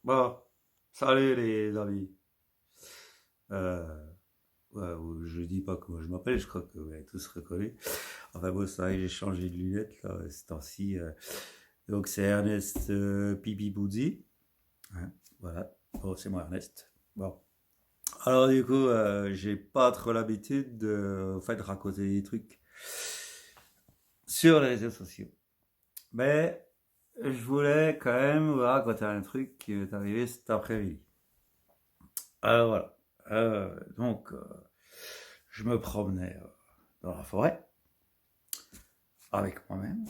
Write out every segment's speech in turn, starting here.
Bon, salut les amis. Euh, ouais, je dis pas comment je m'appelle, je crois que vous avez tous reconnu. Enfin bon, ça y est, j'ai changé de lunettes là, ce temps-ci. Donc c'est Ernest Pipi Boudzi. Hein, voilà. Bon, c'est moi Ernest. Bon. Alors du coup, j'ai pas trop l'habitude de, en fait, de raconter des trucs sur les réseaux sociaux. Mais je voulais quand même vous raconter un truc qui m'est arrivé cet après-midi. Alors voilà. Donc, je me promenais dans la forêt avec moi-même.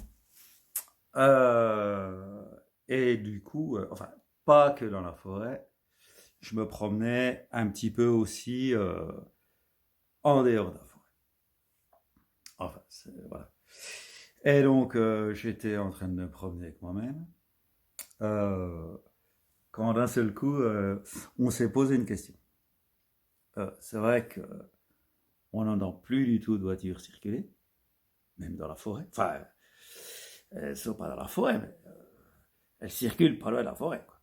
Euh, et du coup, enfin, pas que dans la forêt, je me promenais un petit peu aussi en dehors de la forêt. Enfin, voilà. Et donc, j'étais en train de me promener avec moi-même. euh, Quand d'un seul coup, on s'est posé une question. C'est vrai qu'on n'entend plus du tout de voitures circuler, même dans la forêt. Enfin, elles ne sont pas dans la forêt, mais elles circulent pas loin de la forêt, quoi.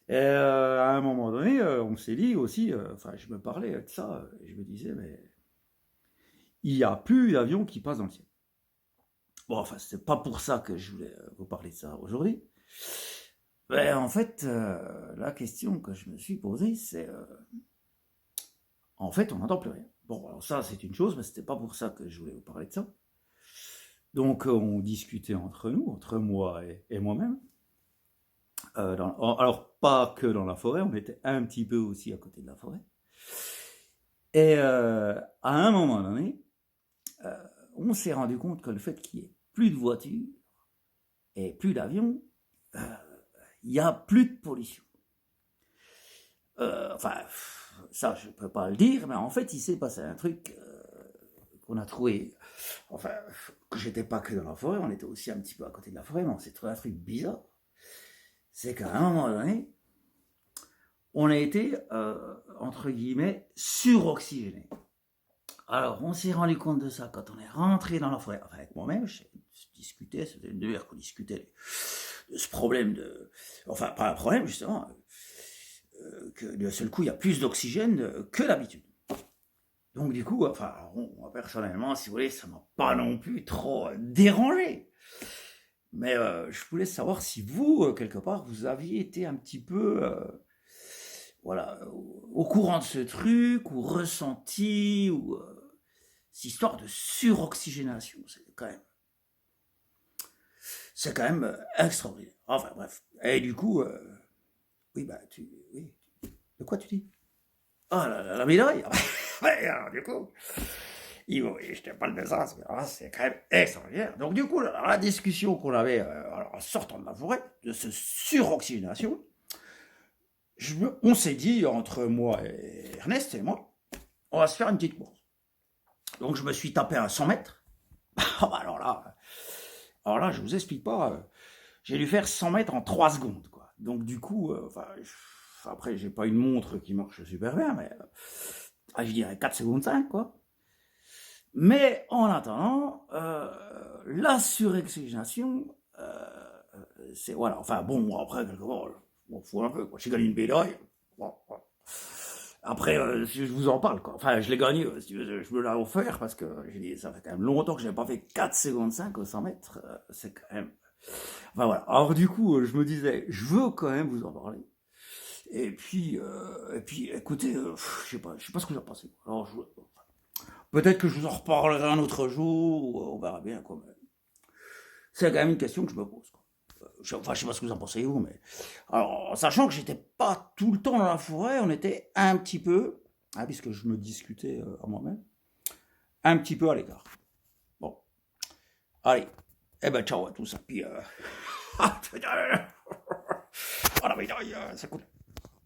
Et à un moment donné, on s'est dit aussi, enfin, je me parlais de ça, et je me disais, mais il n'y a plus d'avions qui passent dans le ciel. Bon, enfin, c'est pas pour ça que je voulais vous parler de ça aujourd'hui. Mais en fait, la question que je me suis posée, c'est, en fait, on n'entend plus rien. Bon, alors ça, c'est une chose, mais c'était pas pour ça que je voulais vous parler de ça. Donc, on discutait entre nous, entre moi et moi-même. Alors, pas que dans la forêt, on était un petit peu aussi à côté de la forêt. Et à un moment donné, euh, on s'est rendu compte que le fait qu'il n'y ait plus de voitures et plus d'avions, euh, il n'y a plus de pollution. Enfin, ça, je ne peux pas le dire, mais en fait, il s'est passé un truc qu'on a trouvé. Enfin, que j'étais pas que dans la forêt, on était aussi un petit peu à côté de la forêt, mais on s'est trouvé un truc bizarre. C'est qu'à un moment donné, on a été, entre guillemets, suroxygéné. Alors, on s'est rendu compte de ça quand on est rentré dans la forêt. Enfin, avec moi-même, je discutais, c'était une demi-heure qu'on discutait de ce problème de. Enfin, pas un problème, justement, que d'un seul coup, il y a plus d'oxygène que d'habitude. Donc, du coup, enfin, moi, personnellement, si vous voulez, ça m'a pas non plus trop dérangé. Mais je voulais savoir si vous, quelque part, vous aviez été un petit peu. Voilà, au courant de ce truc, ou ressenti, ou cette histoire de suroxygénation, c'est quand même extraordinaire. Enfin bref. Et du coup, oui, bah, oui. De quoi tu dis? Ah, la médaille. Ouais, alors, du coup, je te parle de ça, c'est quand même extraordinaire. Donc du coup, la discussion qu'on avait en sortant de la forêt, de ce suroxygénation, on s'est dit, entre moi et Ernest et moi, on va se faire une petite course. Donc je me suis tapé à 100 mètres. Ah bah alors là, je vous explique pas. J'ai dû faire 100 mètres en 3 secondes, quoi. Donc du coup, enfin, après, j'ai pas une montre qui marche super bien, mais je dirais 4 secondes 5, quoi. Mais en attendant, la suroxygénation, c'est voilà. Enfin bon, moi après quelque part, je m'en fous un peu, quoi. J'ai gagné une médaille. Bon, voilà. Après, si je vous en parle, quoi. Enfin, je l'ai gagné, si tu veux, je me l'ai offert parce que j'ai dit, ça fait quand même longtemps que je n'avais pas fait 4 secondes 5 au 100 mètres. C'est quand même. Enfin voilà. Alors du coup, je me disais, je veux quand même vous en parler. Et puis, écoutez, je sais pas ce que vous en pensez. Alors, peut-être que je vous en reparlerai un autre jour, on verra bien, quoi. Mais c'est quand même une question que je me pose, quoi. Enfin, je sais pas ce que vous en pensez, vous, mais. Alors, sachant que j'étais pas tout le temps dans la forêt, on était un petit peu, hein, puisque je me discutais à moi-même, un petit peu à l'écart. Bon, allez, eh ben ciao à tous, puis. Ah la médaille, ça coûte